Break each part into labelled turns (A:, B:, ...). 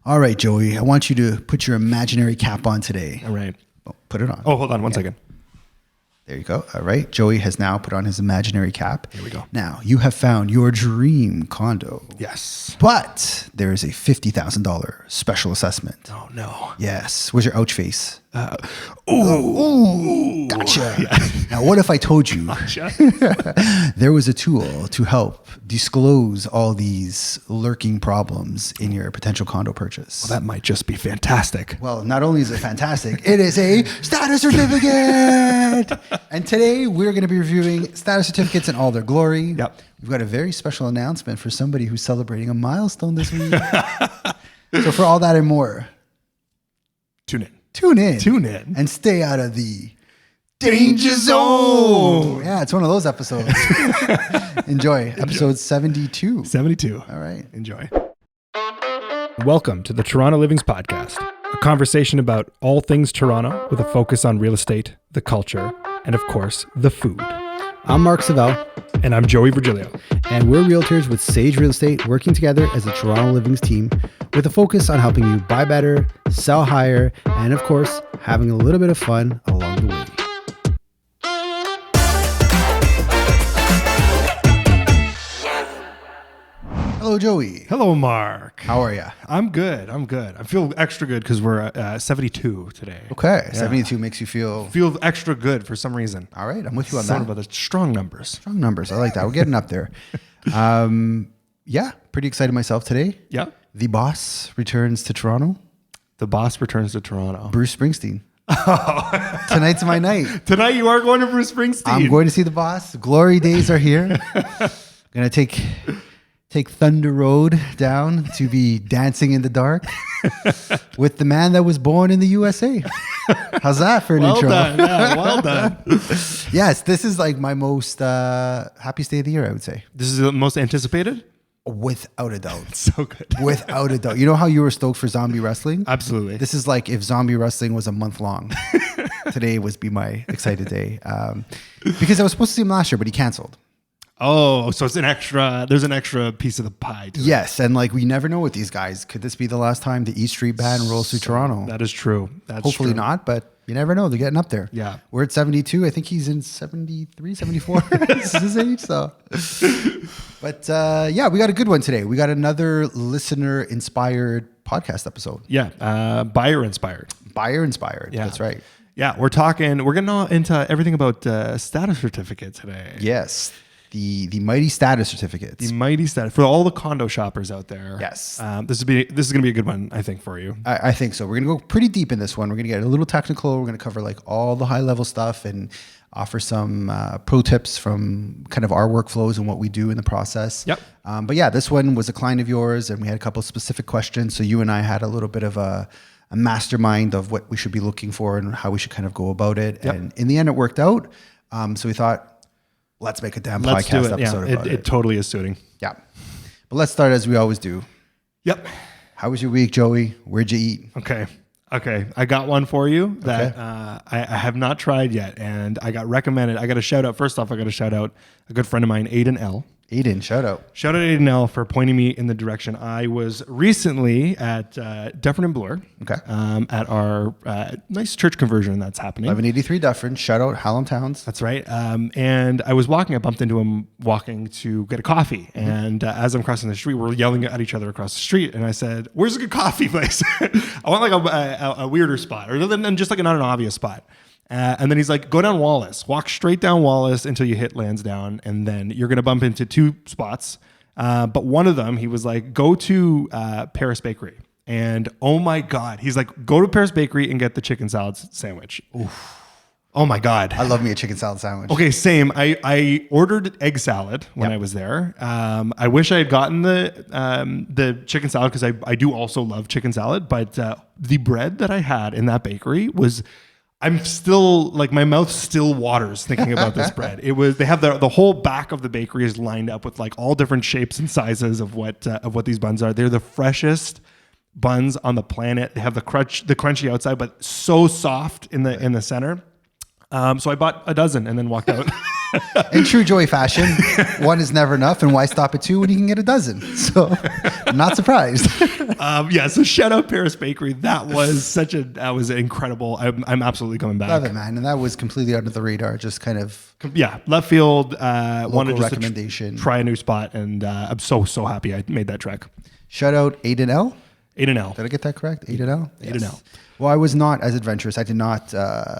A: All right, Joey, I want you to put your imaginary cap on today.
B: All right.
A: Oh, put it on.
B: Oh, hold on one second.
A: There you go. All right. Joey has now put on his imaginary cap.
B: Here we go.
A: Now, you have found your dream condo.
B: Yes.
A: But there is a $50,000 special assessment.
B: Oh, no.
A: Yes. Where's your ouch face?
B: Ooh.
A: Gotcha. Yeah. Now, what if I told you there was a tool to help disclose all these lurking problems in your potential condo purchase?
B: Well, that might just be fantastic.
A: Well, not only is it fantastic, it is a status certificate. And today we're going to be reviewing status certificates in all their glory.
B: Yep.
A: We've got a very special announcement for somebody who's celebrating a milestone this week. So for all that and more,
B: Tune in.
A: And stay out of the danger zone. Yeah, it's one of those episodes. Enjoy. Episode 72.
B: 72.
A: All right.
B: Enjoy. Welcome to the Toronto Livings Podcast, a conversation about all things Toronto with a focus on real estate, the culture, and of course, the food.
A: I'm Mark Savel.
B: And I'm Joey Virgilio.
A: And we're realtors with Sage Real Estate working together as a Toronto Livings team with a focus on helping you buy better, sell higher, and of course, having a little bit of fun along the way. Hello, Joey.
B: Hello, Mark.
A: How are you?
B: I'm good. I feel extra good because we're at 72 today.
A: Okay.
B: Yeah.
A: 72 makes you feel
B: extra good for some reason.
A: All right. I'm with you on
B: Something
A: that.
B: about the strong numbers.
A: Strong numbers. I like that. We're getting up there. Yeah. Pretty excited myself today.
B: Yeah.
A: The boss returns to Toronto.
B: The boss returns to Toronto.
A: Bruce Springsteen. Tonight's my night.
B: Tonight you are going to Bruce Springsteen.
A: I'm going to see the boss. Glory days are here. Gonna take Thunder Road down to be dancing in the dark with the man that was born in the USA. How's that for an intro?
B: Done. Yeah, well done.
A: Yes, this is like my most happiest day of the year, I would say.
B: This is the most anticipated?
A: Without a doubt.
B: So good.
A: Without a doubt. You know how you were stoked for zombie wrestling?
B: Absolutely.
A: This is like if zombie wrestling was a month long. Today would be my excited day. Because I was supposed to see him last year, but he canceled.
B: Oh, so it's there's an extra piece of the pie to it.
A: Yes, and like we never know with these guys. Could this be the last time the East Street Band rolls through Toronto?
B: That is true. That's
A: Hopefully
B: true.
A: not, but you never know. They're getting up there.
B: Yeah.
A: We're at 72. I think he's in 73, 74. This is his age. So, but yeah, we got a good one today. We got another listener-inspired podcast episode.
B: Yeah. Buyer inspired.
A: Buyer-inspired.
B: Yeah.
A: That's right.
B: Yeah. We're getting into everything about status certificate today.
A: Yes. The mighty status certificates.
B: The mighty status for all the condo shoppers out there.
A: Yes.
B: This is going to be a good one, I think, for you.
A: I think so. We're going to go pretty deep in this one. We're going to get a little technical. We're going to cover like all the high level stuff and offer some pro tips from kind of our workflows and what we do in the process.
B: Yep.
A: But yeah, this one was a client of yours and we had a couple of specific questions. So you and I had a little bit of a mastermind of what we should be looking for and how we should kind of go about it.
B: Yep.
A: And in the end, it worked out. So we thought, let's make a damn podcast episode about it.
B: It totally is suiting.
A: Yeah. But let's start as we always do.
B: Yep.
A: How was your week, Joey? Where'd you eat?
B: Okay. I got one for you that I have not tried yet. And I got recommended. I got a shout out. First off, I got to shout out a good friend of mine, Aiden L.
A: Aiden, shout out.
B: Shout out Aiden L for pointing me in the direction. I was recently at Dufferin and Bloor.
A: Okay.
B: At our nice church conversion that's happening.
A: 1183 Dufferin. Shout out Hallam Towns.
B: That's right. And I was walking. I bumped into him walking to get a coffee. Mm-hmm. And as I'm crossing the street, we're yelling at each other across the street. And I said, "Where's a good coffee place?" I want like a weirder spot, or than just like not an obvious spot. And then he's like, "Go down Wallace, walk straight down Wallace until you hit Lansdowne, and then you're going to bump into two spots. But one of them, he was like, go to Paris Bakery." And oh my God, he's like, "Go to Paris Bakery and get the chicken salad sandwich." Oof. Oh my God.
A: I love me a chicken salad sandwich.
B: Okay, same. I ordered egg salad when I was there. I wish I had gotten the chicken salad because I do also love chicken salad. But the bread that I had in that bakery was... I'm still like my mouth still waters thinking about this bread. They have the whole back of the bakery is lined up with like all different shapes and sizes of what these buns are. They're the freshest buns on the planet. They have the crunchy outside, but so soft in the center. So I bought a dozen and then walked out.
A: In true Joey fashion, one is never enough, and why stop at two when you can get a dozen? So, I'm not surprised.
B: So shout out Paris Bakery. That was incredible. I'm absolutely coming back.
A: Love it, man. And that was completely under the radar, just kind of
B: left field. Wanted just
A: recommendation.
B: To try a new spot, and I'm so happy I made that trek.
A: Shout out Aiden L.
B: Aiden L.
A: Did I get that correct? Aiden L?
B: Aiden L.
A: Well, I was not as adventurous. I did not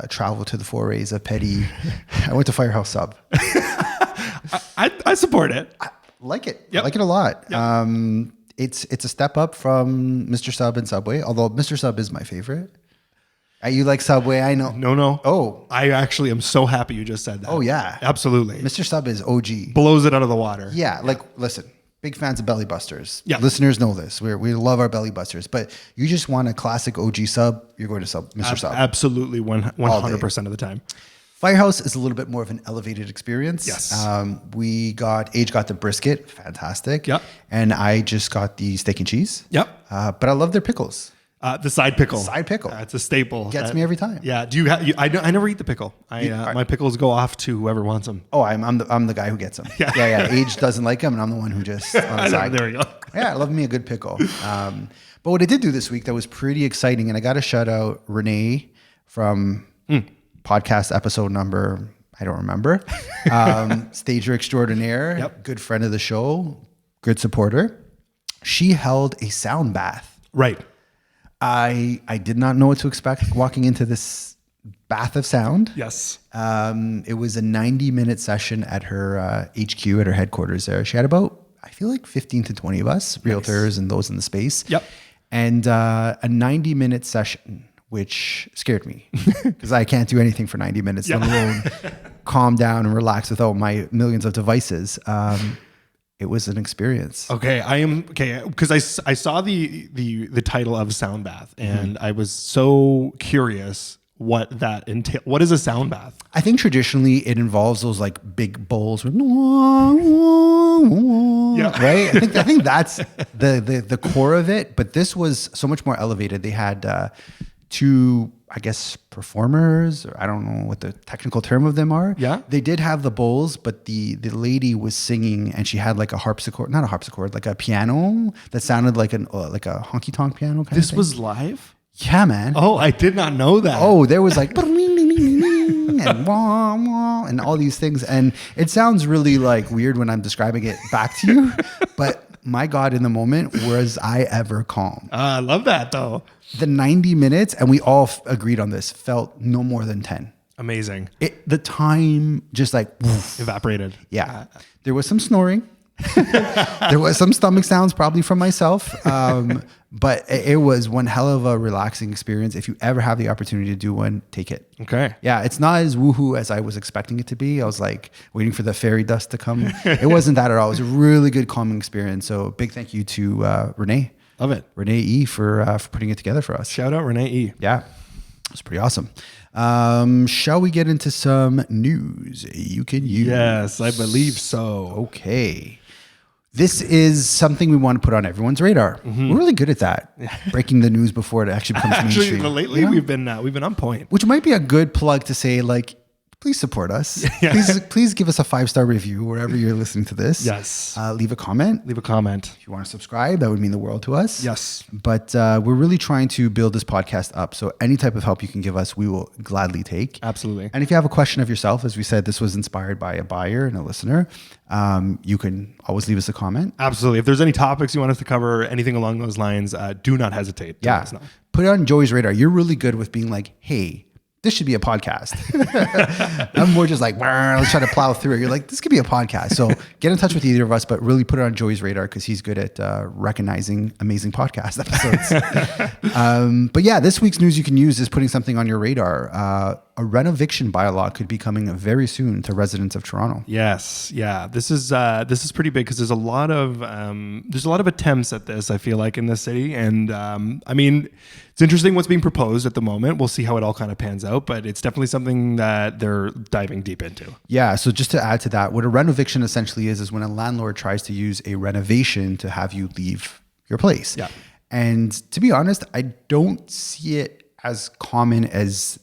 A: travel to the forays of petty. I went to Firehouse Sub.
B: I support it.
A: I like it.
B: Yep.
A: I like it a lot.
B: Yep.
A: It's a step up from Mr. Sub and Subway, although Mr. Sub is my favorite. You like Subway? I know.
B: No.
A: Oh.
B: I actually am so happy you just said that.
A: Oh, yeah.
B: Absolutely.
A: Mr. Sub is OG.
B: Blows it out of the water.
A: Yeah. Listen. Big fans of Belly Busters.
B: Yeah.
A: Listeners know this. We love our Belly Busters. But you just want a classic OG sub, you're going to Mr. Sub.
B: Absolutely, 100% of the time.
A: Firehouse is a little bit more of an elevated experience.
B: Yes.
A: Age got the brisket. Fantastic.
B: Yep.
A: And I just got the steak and cheese.
B: Yep.
A: But I love their pickles.
B: The side pickle.
A: Side pickle.
B: It's a staple.
A: Gets me every time.
B: Yeah. Do you have? I never eat the pickle. My pickles go off to whoever wants them.
A: Oh, I'm the guy who gets them. Yeah. Age doesn't like them, and I'm the one who just on the side.
B: There we go.
A: Yeah, I love me a good pickle. But what I did do this week that was pretty exciting, and I got to shout out Renee from podcast episode number, I don't remember, Stager Extraordinaire,
B: Yep.
A: Good friend of the show, good supporter. She held a sound bath.
B: Right.
A: I did not know what to expect walking into this bath of sound.
B: Yes.
A: It was a 90-minute session at her HQ, at her headquarters there. She had about, I feel like 15 to 20 of us, realtors and those in the space.
B: Yep.
A: And a 90-minute session, which scared me because I can't do anything for 90 minutes, let alone calm down and relax without my millions of devices. It was an experience.
B: Okay, because I saw the title of sound bath, and I was so curious what that entails. What is a sound bath?
A: I think traditionally it involves those like big bowls with right. I think that's the core of it. But this was so much more elevated. They had two, I guess, performers, or I don't know what the technical term of them are.
B: Yeah.
A: They did have the bowls, but the lady was singing, and she had like a harpsichord, not a harpsichord, like a piano that sounded like a honky tonk piano kind of
B: This
A: thing.
B: was live?
A: Yeah, man.
B: Oh, I did not know that.
A: Oh, there was like and wah, wah, and all these things. And it sounds really like weird when I'm describing it back to you, but my God, in the moment, was I ever calm.
B: I love that though.
A: The 90 minutes, and we all agreed on this, felt no more than 10.
B: Amazing.
A: The time just like woof.
B: Evaporated.
A: Yeah. There was some snoring. There was some stomach sounds probably from myself. But it was one hell of a relaxing experience. If you ever have the opportunity to do one, take it.
B: Okay.
A: Yeah, it's not as woohoo as I was expecting it to be. I was like waiting for the fairy dust to come. It wasn't that at all. It was a really good calming experience. So big thank you to Renee.
B: Love it.
A: Renee E for putting it together for us.
B: Shout out Renee E.
A: Yeah, it was pretty awesome. Shall we get into some news you can use?
B: Yes, I believe so.
A: Okay. This is something we want to put on everyone's radar.
B: Mm-hmm.
A: We're really good at that, breaking the news before it actually becomes mainstream.
B: Lately
A: Yeah.
B: we've been on point.
A: Which might be a good plug to say, like, please support us. Please give us a 5-star review wherever you're listening to this.
B: Yes.
A: Leave a comment.
B: Leave a comment.
A: If you want to subscribe, that would mean the world to us.
B: Yes.
A: But we're really trying to build this podcast up. So any type of help you can give us, we will gladly take.
B: Absolutely.
A: And if you have a question of yourself, as we said, this was inspired by a buyer and a listener, you can always leave us a comment.
B: Absolutely. If there's any topics you want us to cover, anything along those lines, do not hesitate. to let us know.
A: Put it on Joey's radar. You're really good with being like, hey, this should be a podcast. I'm more just like, let's try to plow through it. You're like, this could be a podcast. So get in touch with either of us, but really put it on Joey's radar because he's good at recognizing amazing podcast episodes. But yeah, this week's news you can use is putting something on your radar. A Renoviction bylaw could be coming very soon to residents of Toronto.
B: Yes, yeah. This is pretty big because there's a lot of attempts at this. I feel like in the city, and I mean, it's interesting what's being proposed at the moment. We'll see how it all kind of pans out, but it's definitely something that they're diving deep into.
A: Yeah. So just to add to that, what a renoviction essentially is when a landlord tries to use a renovation to have you leave your place.
B: Yeah.
A: And to be honest, I don't see it as common as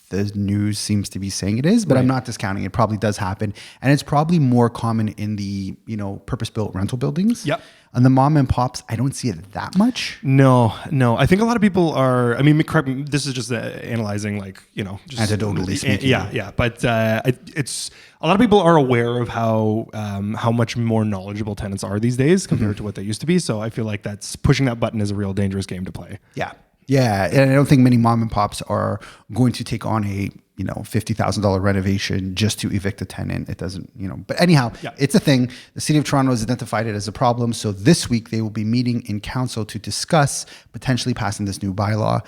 A: the news seems to be saying it is, but I'm not discounting it. Probably does happen. And it's probably more common in the, purpose-built rental buildings.
B: Yep.
A: On the mom and pops, I don't see it that much.
B: No. I think a lot of people are, this is just analyzing just
A: anecdotally speaking.
B: Yeah. But it's a lot of people are aware of how much more knowledgeable tenants are these days compared to what they used to be. So I feel like that's pushing that button is a real dangerous game to play.
A: Yeah. Yeah. And I don't think many mom and pops are going to take on a, $50,000 renovation just to evict a tenant. It doesn't, but anyhow, It's a thing. The city of Toronto has identified it as a problem. So this week they will be meeting in council to discuss potentially passing this new bylaw.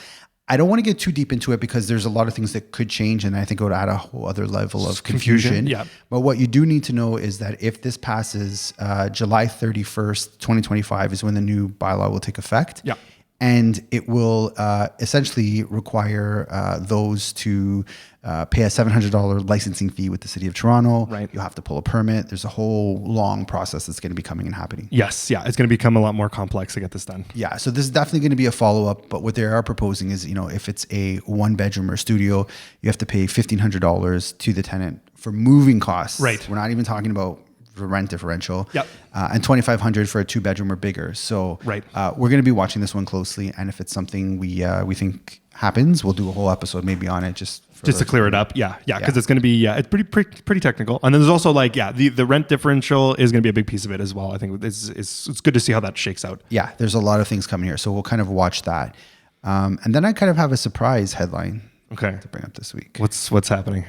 A: I don't want to get too deep into it because there's a lot of things that could change. And I think it would add a whole other level of confusion.
B: Yeah.
A: But what you do need to know is that if this passes, July 31st, 2025 is when the new bylaw will take effect.
B: Yeah.
A: And it will essentially require those to pay a $700 licensing fee with the city of Toronto.
B: Right.
A: You have to pull a permit. There's a whole long process that's going to be coming and happening.
B: Yes. Yeah. It's going to become a lot more complex to get this done.
A: Yeah. So this is definitely going to be a follow-up. But what they are proposing is, if it's a 1-bedroom or studio, you have to pay $1,500 to the tenant for moving costs.
B: Right.
A: We're not even talking about the rent differential.
B: Yep.
A: And $2,500 for a 2-bedroom or bigger. So
B: right.
A: We're going to be watching this one closely. And if it's something we think happens, we'll do a whole episode maybe on it just
B: to clear it up. Yeah. Because it's going to be, it's pretty technical. And then there's also the rent differential is going to be a big piece of it as well. I think it's good to see how that shakes out.
A: Yeah. There's a lot of things coming here. So we'll kind of watch that. And then I kind of have a surprise headline to bring up this week.
B: What's happening?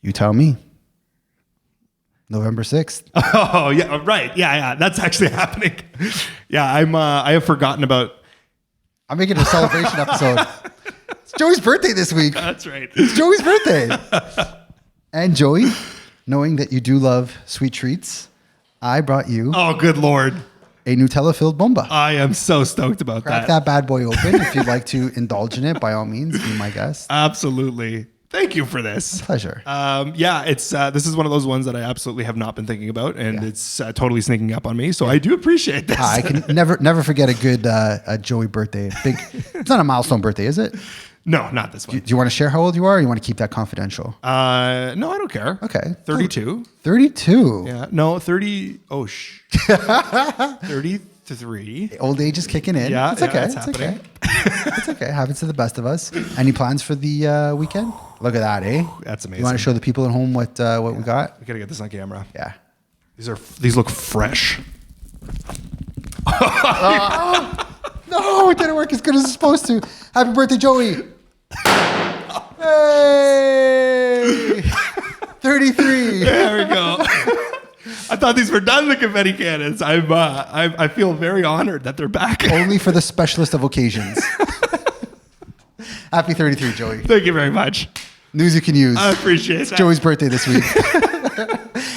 A: You tell me. November 6th.
B: Oh, yeah, right. Yeah. That's actually happening. Yeah, I have forgotten about.
A: I'm making a celebration episode. It's Joey's birthday this week.
B: That's right.
A: It's Joey's birthday. And Joey, knowing that you do love sweet treats, I brought you.
B: Oh, good Lord.
A: A Nutella-filled bomba.
B: I am so stoked about
A: Crack that bad boy open. If you'd like to indulge in it, by all means, be my guest.
B: Absolutely. Thank you for this.
A: Pleasure.
B: It's this is one of those ones that I absolutely have not been thinking about, and it's totally sneaking up on me. So I do appreciate this.
A: I can never forget a good Joey birthday. It's not a milestone birthday, is it?
B: No, not this one.
A: Do you want to share how old you are, or you want to keep that confidential?
B: No, I don't care.
A: Okay.
B: 32.
A: 32.
B: Yeah. No, 30. Oh, 33.
A: Old age is kicking in.
B: Yeah,
A: it's okay.
B: It's happening.
A: Okay. It's okay. Happens to the best of us. Any plans for the weekend? Look at that, eh?
B: That's amazing.
A: You want to show the people at home what we got?
B: We gotta get this on camera.
A: Yeah.
B: These look fresh.
A: No, it didn't work as good as it's supposed to. Happy birthday, Joey. Hey! 33.
B: There we go. I thought these were done, the confetti cannons. I feel very honored that they're back.
A: Only for the specialist of occasions. Happy 33, Joey.
B: Thank you very much.
A: News you can use.
B: I appreciate that.
A: Joey's birthday this week.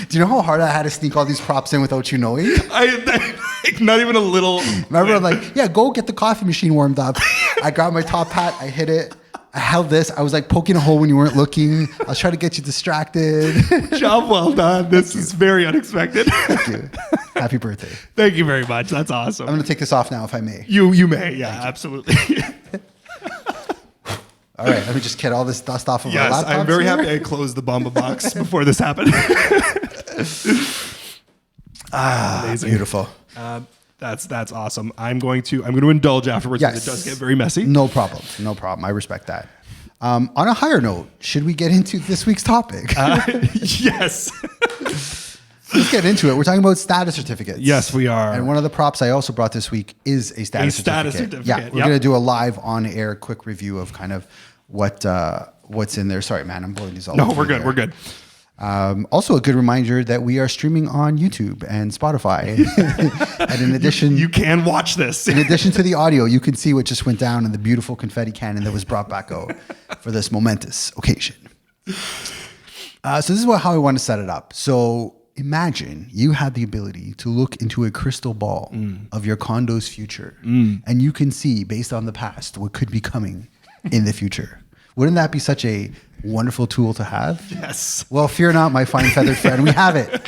A: Do you know how hard I had to sneak all these props in without you knowing?
B: Not even a little.
A: Remember, I'm like, yeah, go get the coffee machine warmed up. I grabbed my top hat. I hit it. I held this. I was like poking a hole when you weren't looking. I was trying to get you distracted.
B: Job well done. This is very unexpected.
A: Thank you. Happy birthday.
B: Thank you very much. That's awesome.
A: I'm going to take this off now if I may.
B: You may. Yeah, absolutely.
A: All right. Let me just get all this dust off of my laptop.
B: Yes, I'm very happy I closed the Bomba box before this happened.
A: Amazing. Beautiful.
B: That's awesome. I'm going to indulge afterwards because it does get very messy.
A: No problem. I respect that. On a higher note, should we get into this week's topic?
B: Yes.
A: Let's get into it. We're talking about status certificates.
B: Yes, we are.
A: And one of the props I also brought this week is a status certificate. Yeah, we're going to do a live on-air quick review of kind of what's in there. Sorry, man, I'm blowing these all
B: No,
A: over
B: we're good.
A: there.
B: We're good.
A: Also, a good reminder that we are streaming on YouTube and Spotify. And in addition,
B: you can watch this.
A: In addition to the audio, you can see what just went down in the beautiful confetti cannon that was brought back out for this momentous occasion. So this is how I want to set it up. So imagine you had the ability to look into a crystal ball of your condo's future, and you can see, based on the past, what could be coming in the future. Wouldn't that be such a wonderful tool to have?
B: Yes.
A: Well, fear not, my fine feathered friend. We have it.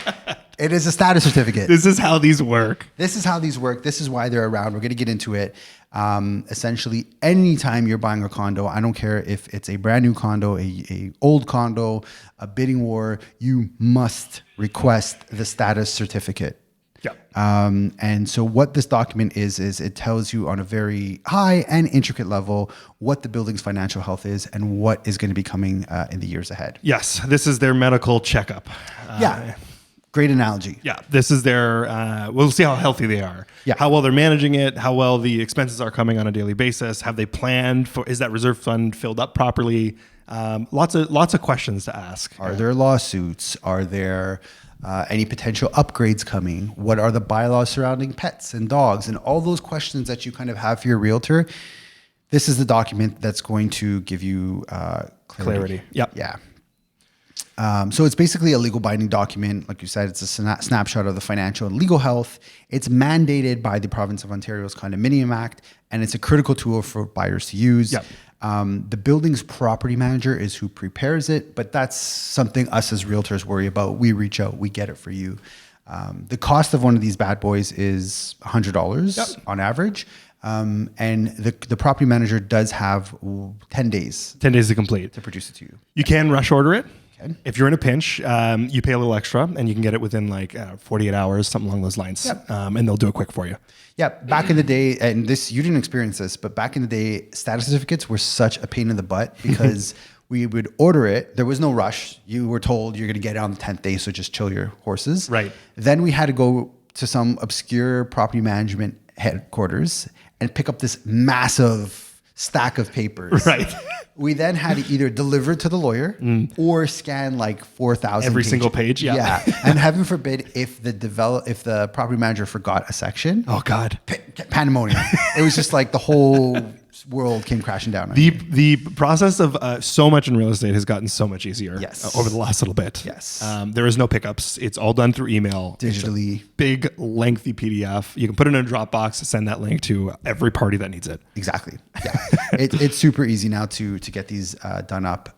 A: It is a status certificate.
B: This is how these work.
A: This is how these work. This is why they're around. We're going to get into it. Essentially, anytime you're buying a condo, I don't care if it's a brand new condo, a old condo, a bidding war, you must request the status certificate.
B: Yeah.
A: And so what this document is it tells you on a very high and intricate level what the building's financial health is and what is going to be coming in the years ahead.
B: Yes. This is their medical checkup.
A: Yeah. Great analogy.
B: Yeah, this is their, we'll see how healthy they are.
A: Yeah.
B: How well they're managing it, how well the expenses are coming on a daily basis. Have they planned for, is that reserve fund filled up properly? Lots of questions to ask.
A: Are there lawsuits? Are there any potential upgrades coming? What are the bylaws surrounding pets and dogs? And all those questions that you kind of have for your realtor. This is the document that's going to give you clarity.
B: Yep.
A: Yeah. So it's basically a legal binding document. Like you said, it's a snapshot of the financial and legal health. It's mandated by the Province of Ontario's Condominium Act, and it's a critical tool for buyers to use.
B: Yep.
A: The building's property manager is who prepares it, but that's something us as realtors worry about. We reach out, we get it for you. The cost of one of these bad boys is $100 on average. And the property manager does have 10 days.
B: 10 days to complete.
A: To produce it to you.
B: You can rush order it.
A: Okay.
B: If you're in a pinch, you pay a little extra and you can get it within like 48 hours, something along those lines.
A: Yep.
B: And they'll do it quick for you.
A: Yeah, back in the day, and this you didn't experience this, but back in the day, status certificates were such a pain in the butt because we would order it. There was no rush. You were told you're going to get it on the 10th day, so just chill your horses.
B: Right.
A: Then we had to go to some obscure property management headquarters and pick up this massive stack of papers.
B: Right.
A: We then had to either deliver it to the lawyer or scan like 4,000
B: Every single page. Yeah.
A: Yeah. And heaven forbid if the property manager forgot a section.
B: Oh God.
A: Pandemonium. It was just like the whole world came crashing down.
B: The process of so much in real estate has gotten so much easier over the last little bit.
A: Yes.
B: There is no pickups. It's all done through email.
A: Digitally.
B: Big, lengthy PDF. You can put it in a Dropbox, send that link to every party that needs it.
A: Exactly. Yeah. It's super easy now to get these done up.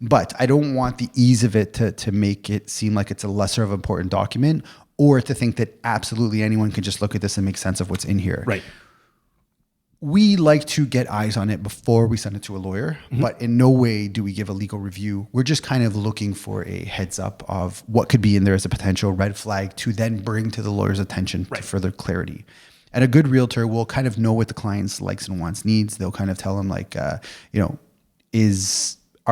A: But I don't want the ease of it to make it seem like it's a lesser of important document or to think that absolutely anyone can just look at this and make sense of what's in here.
B: Right.
A: We like to get eyes on it before we send it to a lawyer, but in no way do we give a legal review. We're just kind of looking for a heads up of what could be in there as a potential red flag to then bring to the lawyer's attention to further clarity. And a good realtor will kind of know what the client's likes and wants, needs. They'll kind of tell them like, are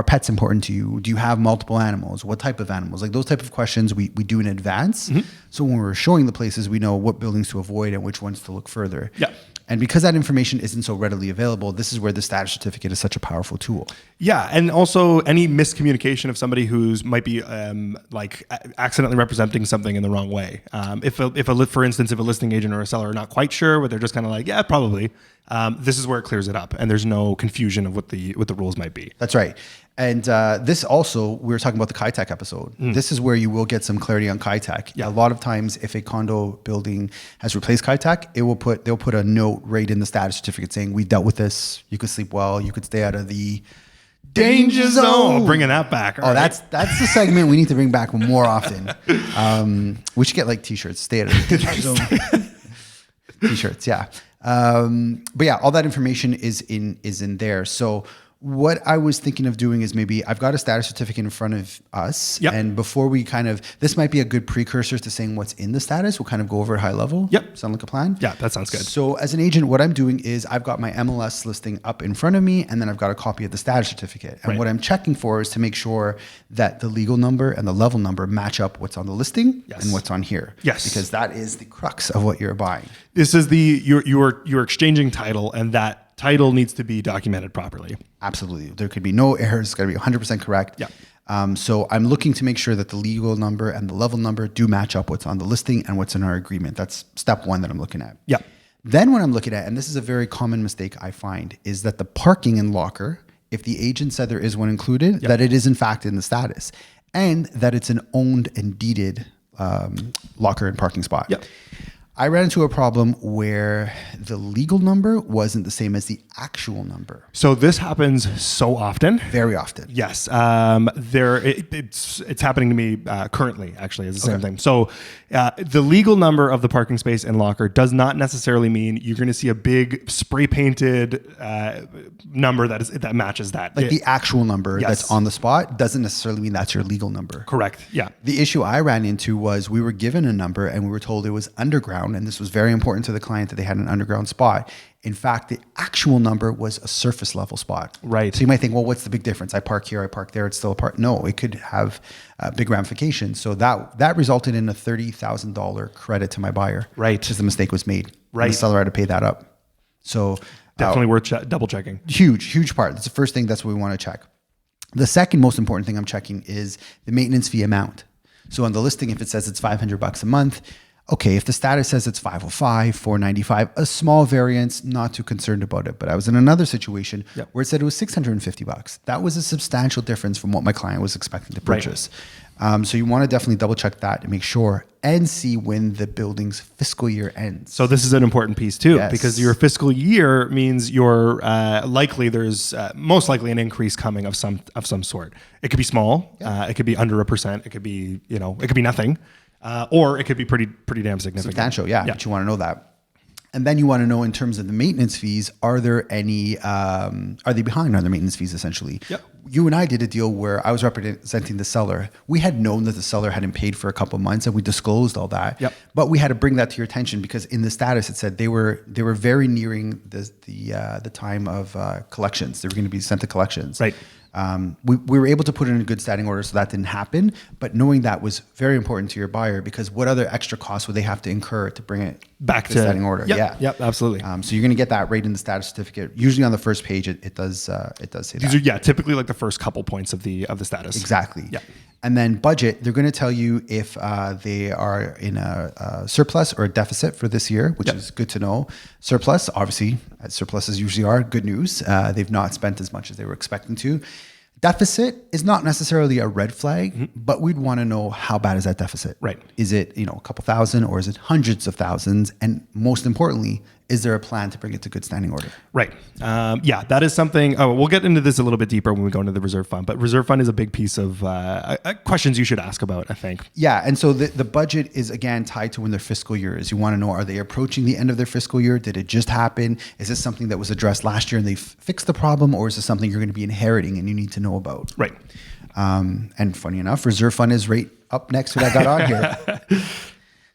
A: pets important to you? Do you have multiple animals? What type of animals? Like those type of questions we do in advance. So when we're showing the places, we know what buildings to avoid and which ones to look further.
B: Yeah.
A: And because that information isn't so readily available, this is where the status certificate is such a powerful tool.
B: Yeah, and also any miscommunication of somebody who's might be accidentally representing something in the wrong way. For instance, if a listing agent or a seller are not quite sure, but they're just kind of like, yeah, probably. This is where it clears it up, and there's no confusion of what the rules might be.
A: That's right. And this also, we were talking about the KITEC episode. This is where you will get some clarity on KITEC.
B: Yeah.
A: A lot of times, if a condo building has replaced KITEC, they'll put a note right in the status certificate saying, we dealt with this. You could sleep well. You could stay out of the danger zone.
B: Bringing that back. All right.
A: That's the segment we need to bring back more often. We should get like t-shirts. Stay out of the danger zone. T-shirts, yeah. But yeah, all that information is in there. So what I was thinking of doing is maybe I've got a status certificate in front of us.
B: Yep.
A: And before we this might be a good precursor to saying what's in the status. We'll kind of go over at high level.
B: Yep.
A: Sound like a plan?
B: Yeah, that sounds good.
A: So as an agent, what I'm doing is I've got my MLS listing up in front of me, and then I've got a copy of the status certificate. And what I'm checking for is to make sure that the legal number and the level number match up what's on the listing and what's on here.
B: Yes.
A: Because that is the crux of what you're buying.
B: This is you're exchanging title, and that title needs to be documented properly.
A: Absolutely. There could be no errors. It's got to be 100% correct.
B: Yeah.
A: So I'm looking to make sure that the legal number and the level number do match up what's on the listing and what's in our agreement. That's step one that I'm looking at.
B: Yeah.
A: Then what I'm looking at, and this is a very common mistake I find, is that the parking and locker, if the agent said there is one included, that it is in fact in the status, and that it's an owned and deeded locker and parking spot.
B: Yep.
A: I ran into a problem where the legal number wasn't the same as the actual number.
B: So this happens so often.
A: Very often.
B: Yes. It's happening to me currently, actually, is the same thing. So the legal number of the parking space and locker does not necessarily mean you're going to see a big spray painted number that matches that.
A: Like the actual number
B: Yes.
A: that's on the spot doesn't necessarily mean that's your legal number.
B: Correct. Yeah.
A: The issue I ran into was we were given a number and we were told it was underground. And this was very important to the client that they had an underground spot. In fact, the actual number was a surface level spot.
B: Right.
A: So you might think, well, what's the big difference? I park here, I park there, it's still a park. No, it could have big ramifications. So that resulted in a $30,000 credit to my buyer.
B: Right.
A: Because the mistake was made.
B: Right.
A: And the seller had to pay that up. So
B: Definitely worth double checking.
A: huge part. That's the first thing. That's what we want to check. The second most important thing I'm checking is the maintenance fee amount. So on the listing, if it says it's $500 a month, okay, if the status says it's 505, 495, a small variance, not too concerned about it. But I was in another situation where it said it was $650. That was a substantial difference from what my client was expecting to purchase. So you want to definitely double check that to make sure and see when the building's fiscal year ends.
B: So this is an important piece too,
A: Yes.
B: because your fiscal year means you're there's most likely an increase coming of some sort. It could be small, it could be under 1%, it could be it could be nothing, or it could be pretty damn significant.
A: Substantial, yeah. But you want to know that. And then you want to know in terms of the maintenance fees, are there any, are they behind on their maintenance fees essentially?
B: Yep.
A: You and I did a deal where I was representing the seller. We had known that the seller hadn't paid for a couple of months and we disclosed all that.
B: Yep.
A: But we had to bring that to your attention because in the status it said they were very nearing the time of collections. They were going to be sent to collections.
B: Right.
A: We were able to put it in a good standing order, so that didn't happen. But knowing that was very important to your buyer because what other extra costs would they have to incur to bring it
B: Back to
A: standing order?
B: Yep, yep, absolutely.
A: So you're going to get that right in the status certificate. Usually on the first page, it does say
B: These
A: that.
B: are typically like the first couple points of the status.
A: Exactly.
B: Yeah.
A: And then budget, they're going to tell you if they are in a surplus or a deficit for this year, which is good to know. Surplus, obviously, as surpluses usually are, good news. They've not spent as much as they were expecting to. Deficit is not necessarily a red flag, but we'd want to know how bad is that deficit?
B: Right.
A: Is it, a couple thousand or is it hundreds of thousands? And most importantly, is there a plan to bring it to good standing order?
B: Right. That is something. We'll get into this a little bit deeper when we go into the reserve fund, but reserve fund is a big piece of questions you should ask about, I think.
A: Yeah. And so the budget is, again, tied to when their fiscal year is. You want to know, are they approaching the end of their fiscal year? Did it just happen? Is this something that was addressed last year and they fixed the problem? Or is this something you're going to be inheriting and you need to know about?
B: Right.
A: And funny enough, reserve fund is right up next to what I got on here.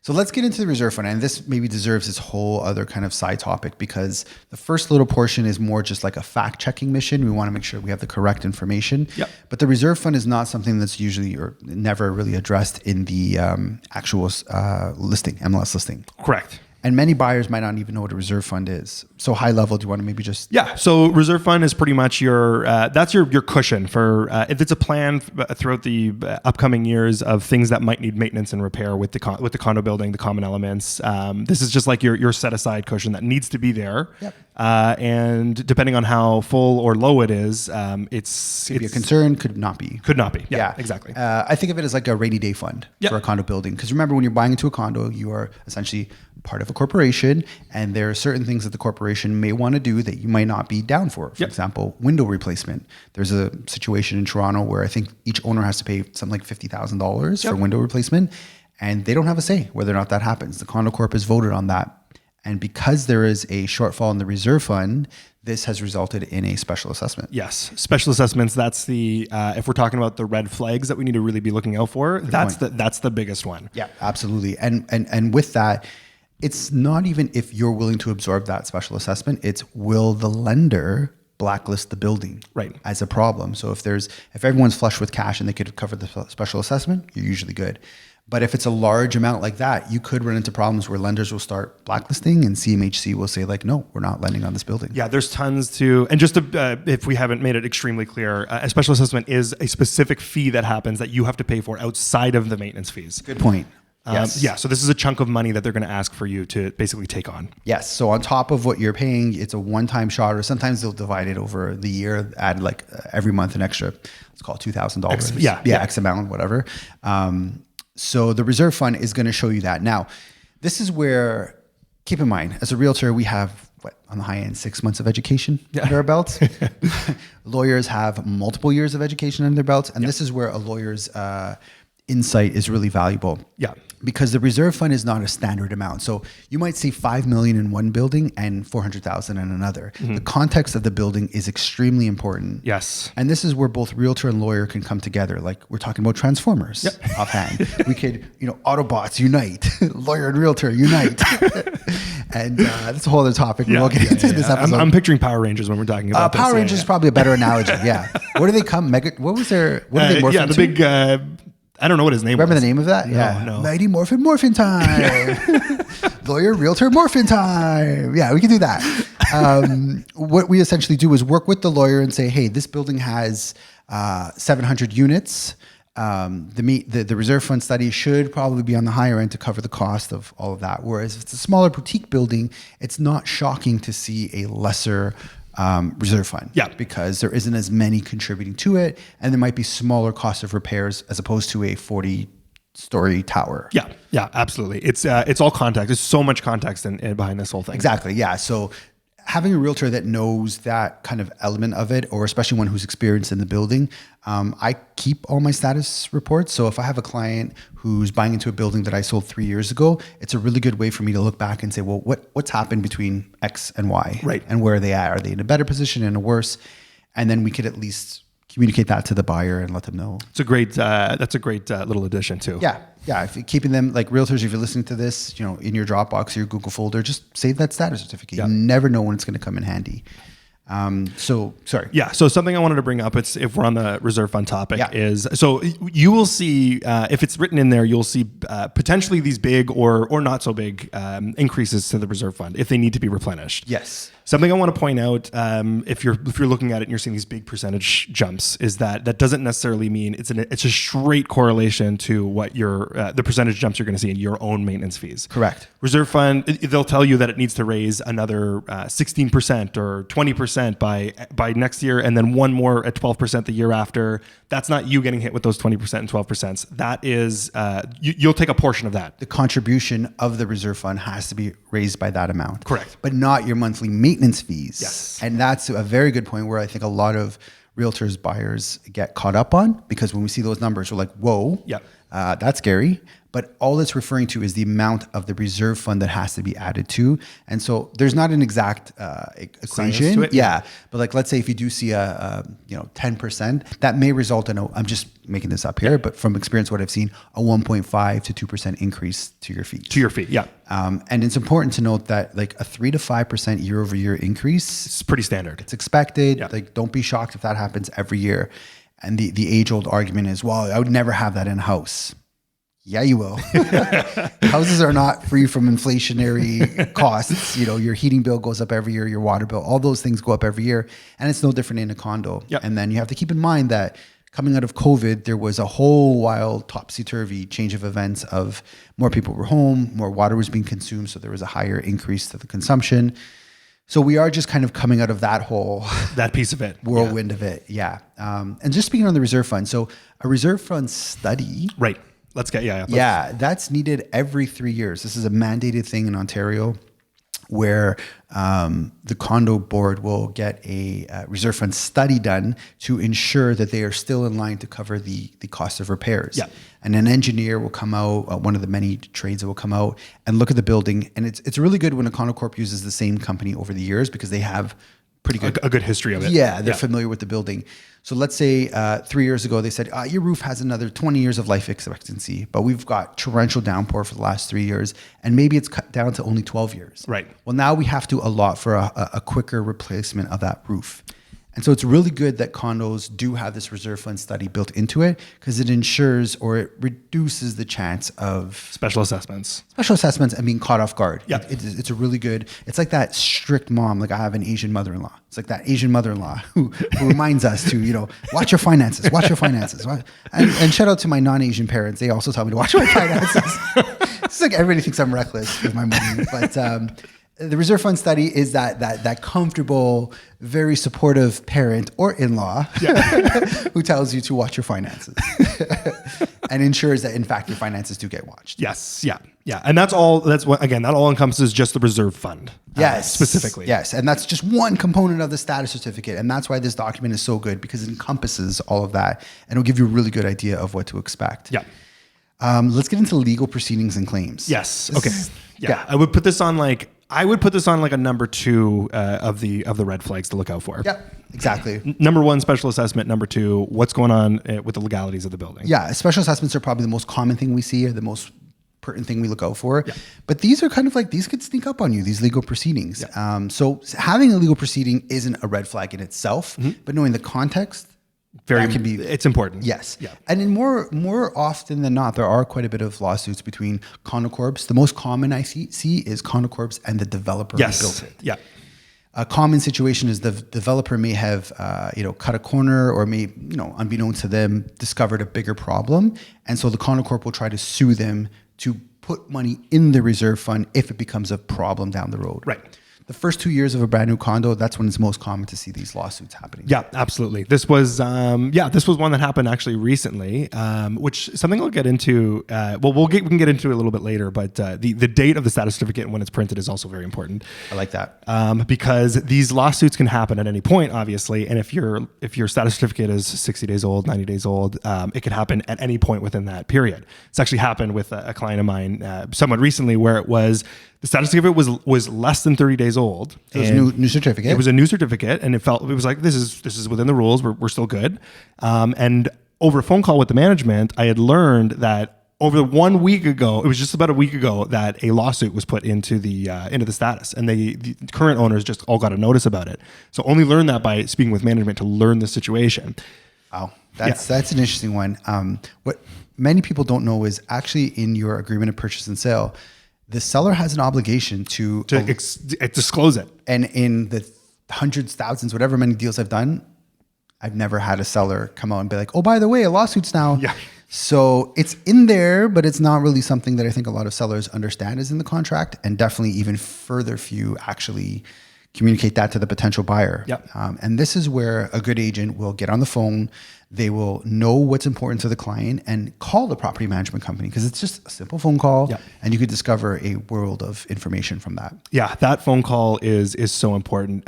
A: So let's get into the reserve fund. And this maybe deserves its whole other kind of side topic because the first little portion is more just like a fact checking mission. We want to make sure we have the correct information.
B: Yep.
A: But the reserve fund is not something that's usually or never really addressed in the actual listing, MLS listing.
B: Correct.
A: And many buyers might not even know what a reserve fund is. So high level, do you want to maybe just...
B: Yeah. So reserve fund is pretty much that's your cushion for if it's a plan throughout the upcoming years of things that might need maintenance and repair with the condo building, the common elements. This is just like your set aside cushion that needs to be there.
A: Yep.
B: And depending on how full or low it is,
A: Could be a concern, could not be.
B: Could not be. Yeah, exactly.
A: I think of it as like a rainy day fund for a condo building. Because remember, when you're buying into a condo, you are essentially part of a corporation, and there are certain things that the corporation may want to do that you might not be down for. For example, window replacement. There's a situation in Toronto where I think each owner has to pay something like $50,000 for window replacement, and they don't have a say whether or not that happens. The condo corp has voted on that. And because there is a shortfall in the reserve fund, this has resulted in a special assessment.
B: Yes, special assessments. That's the if we're talking about the red flags that we need to really be looking out for. That's the biggest one.
A: Yeah, absolutely. And with that, it's not even if you're willing to absorb that special assessment. It's will the lender blacklist the building as a problem. So if everyone's flush with cash and they could cover the special assessment, you're usually good. But if it's a large amount like that, you could run into problems where lenders will start blacklisting and CMHC will say like, no, we're not lending on this building.
B: Yeah, there's tons to, and just to, if we haven't made it extremely clear, a special assessment is a specific fee that happens that you have to pay for outside of the maintenance fees.
A: Good point. Yes.
B: Yeah, so this is a chunk of money that they're going to ask for you to basically take on.
A: Yes. So on top of what you're paying, it's a one-time shot, or sometimes they'll divide it over the year, add like every month an extra, let's call it $2,000. X amount, whatever. So the reserve fund is going to show you that. Now, this is where, keep in mind, as a realtor, we have on the high end, 6 months of education under our belts. Lawyers have multiple years of education under their belts. And this is where a lawyer's insight is really valuable.
B: Yeah.
A: Because the reserve fund is not a standard amount. So you might see 5 million in one building and 400,000 in another. The context of the building is extremely important.
B: Yes.
A: And this is where both realtor and lawyer can come together. Like we're talking about Transformers offhand. We could, Autobots unite, lawyer and realtor unite. And that's a whole other topic. We won't get into this episode.
B: I'm picturing Power Rangers when we're talking about this.
A: Power Rangers is probably a better analogy. Yeah. What do they come? What was their? What did they morph into?
B: The big. I don't know what his name was.
A: Remember the name of that?
B: No.
A: Mighty Morphin time. Lawyer, realtor, morphin time. Yeah, we can do that. What we essentially do is work with the lawyer and say, hey, this building has 700 units. The reserve fund study should probably be on the higher end to cover the cost of all of that. Whereas if it's a smaller boutique building, it's not shocking to see a lesser reserve fund.
B: Yeah.
A: Because there isn't as many contributing to it, and there might be smaller costs of repairs as opposed to a 40-story tower.
B: Yeah, absolutely. It's all context. There's so much context in behind this whole thing.
A: Exactly. Yeah. So having a realtor that knows that kind of element of it, or especially one who's experienced in the building, I keep all my status reports. So if I have a client who's buying into a building that I sold 3 years ago, it's a really good way for me to look back and say, well, what's happened between X and Y?
B: Right.
A: And where are they at? Are they in a better position, in a worse? And then we could at least communicate that to the buyer and let them know.
B: It's a great. That's a great little addition too.
A: Yeah. If you're keeping them, like realtors, if you're listening to this, in your Dropbox or your Google folder, just save that status certificate. You never know when it's going to come in handy. Sorry.
B: Yeah. So something I wanted to bring up, if we're on the reserve fund topic, is so you will see if it's written in there, you'll see potentially these big or not so big increases to the reserve fund if they need to be replenished.
A: Yes.
B: Something I want to point out, if you're looking at it and you're seeing these big percentage jumps, is that doesn't necessarily mean it's a straight correlation to what the percentage jumps you're going to see in your own maintenance fees.
A: Correct.
B: Reserve fund, they'll tell you that it needs to raise another 16% or 20% by next year, and then one more at 12% the year after. That's not you getting hit with those 20% and 12%. That is, you'll take a portion of that.
A: The contribution of the reserve fund has to be raised by that amount.
B: Correct.
A: But not your monthly maintenance fees.
B: Yes.
A: And that's a very good point where I think a lot of realtors, buyers get caught up on, because when we see those numbers, we're like, whoa, that's scary. But all it's referring to is the amount of the reserve fund that has to be added to. And so there's not an exact equation.
B: To it,
A: yeah. But like, let's say if you do see a 10%, that may result in I'm just making this up here, but from experience, what I've seen, a 1.5 to 2% increase to your fee.
B: Yeah.
A: And it's important to note that like a 3 to 5% year over year increase.
B: It's pretty standard.
A: It's expected.
B: Yeah.
A: Like, don't be shocked if that happens every year. And the age old argument is, well, I would never have that in a house. Yeah, you will. Houses are not free from inflationary costs. Your heating bill goes up every year, your water bill, all those things go up every year. And it's no different in a condo.
B: Yep.
A: And then you have to keep in mind that coming out of COVID, there was a whole wild topsy-turvy change of events of more people were home, more water was being consumed. So there was a higher increase to the consumption. So we are just kind of coming out of that
B: piece of it,
A: whirlwind of it. Yeah. And just speaking on the reserve fund. So a reserve fund study.
B: Right. Let's get,
A: that's needed every 3 years. This is a mandated thing in Ontario where the condo board will get a reserve fund study done to ensure that they are still in line to cover the cost of repairs.
B: Yeah.
A: And an engineer will come out, one of the many trades that will come out and look at the building. And it's really good when a condo corp uses the same company over the years because they have pretty good
B: a good history of it.
A: Yeah, they're familiar with the building. So let's say 3 years ago, they said, your roof has another 20 years of life expectancy, but we've got torrential downpour for the last 3 years, and maybe it's cut down to only 12 years.
B: Right.
A: Well, now we have to allot for a quicker replacement of that roof. And so it's really good that condos do have this reserve fund study built into it because it ensures or it reduces the chance of
B: special assessments
A: and being caught off guard.
B: Yeah.
A: It's a really good, it's like that strict mom. Like I have an Asian mother-in-law. It's like that Asian mother-in-law who reminds us to, watch your finances. And shout out to my non-Asian parents. They also tell me to watch my finances. It's like everybody thinks I'm reckless with my money. But The reserve fund study is that comfortable, very supportive parent or in-law who tells you to watch your finances and ensures that in fact your finances do get watched.
B: Yes. Yeah. Yeah. And that's what, again, that all encompasses just the reserve fund.
A: Yes.
B: Specifically.
A: Yes. And that's just one component of the status certificate. And that's why this document is so good, because it encompasses all of that and it'll give you a really good idea of what to expect.
B: Yeah.
A: Let's get into legal proceedings and claims.
B: Yes. Okay. Yeah. I would put this on like a number 2 of the red flags to look out for.
A: Yeah, exactly.
B: Number 1, special assessment. Number 2, what's going on with the legalities of the building.
A: Yeah, special assessments are probably the most common thing we see, or the most pertinent thing we look out for. Yeah. But these are kind of like, these could sneak up on you, these legal proceedings. Yeah. So having a legal proceeding isn't a red flag in itself, but knowing the context,
B: it's important.
A: Yes.
B: Yeah.
A: And in more often than not, there are quite a bit of lawsuits between condo corps. The most common I see is condo corps and the developer who built it.
B: Yeah.
A: A common situation is the developer may have cut a corner, or may, unbeknownst to them, discovered a bigger problem. And so the condo corp will try to sue them to put money in the reserve fund if it becomes a problem down the road.
B: Right.
A: The first 2 years of a brand new condo, that's when it's most common to see these lawsuits happening.
B: Yeah, absolutely. This was one that happened actually recently, which something I'll get into. We can get into it a little bit later, but the date of the status certificate and when it's printed is also very important.
A: I like that.
B: Because these lawsuits can happen at any point, obviously, and if your status certificate is 60 days old, 90 days old, it could happen at any point within that period. It's actually happened with a client of mine somewhat recently, where it was, the status certificate was less than 30 days old.
A: It was a new certificate.
B: It was a new certificate, and it was like, this is within the rules. We're still good. And over a phone call with the management, I had learned that over 1 week ago, it was just about a week ago, that a lawsuit was put into the status, and the current owners just all got a notice about it. So only learned that by speaking with management to learn the situation.
A: Wow, that's an interesting one. What many people don't know is actually in your agreement of purchase and sale, the seller has an obligation to
B: disclose it.
A: And in the hundreds, thousands, whatever many deals I've done, I've never had a seller come out and be like, oh, by the way, a lawsuit's now.
B: Yeah.
A: So it's in there, but it's not really something that I think a lot of sellers understand is in the contract, and definitely even further few actually communicate that to the potential buyer.
B: Yep.
A: And this is where a good agent will get on the phone. They will know what's important to the client and call the property management company, because it's just a simple phone call.
B: Yep.
A: And you could discover a world of information from that.
B: Yeah, that phone call is so important.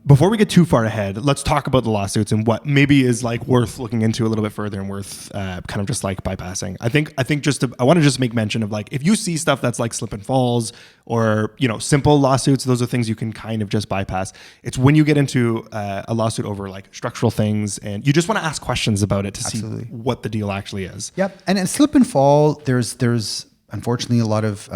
B: Before we get too far ahead, let's talk about the lawsuits and what maybe is like worth looking into a little bit further and worth kind of just like bypassing. I think I want to just make mention of, like, if you see stuff that's like slip and falls or simple lawsuits, those are things you can kind of just bypass. It's when you get into a lawsuit over like structural things, and you just want to ask questions about it to
A: Absolutely.
B: see what the deal actually is.
A: Yep. And in slip and fall, there's unfortunately a lot of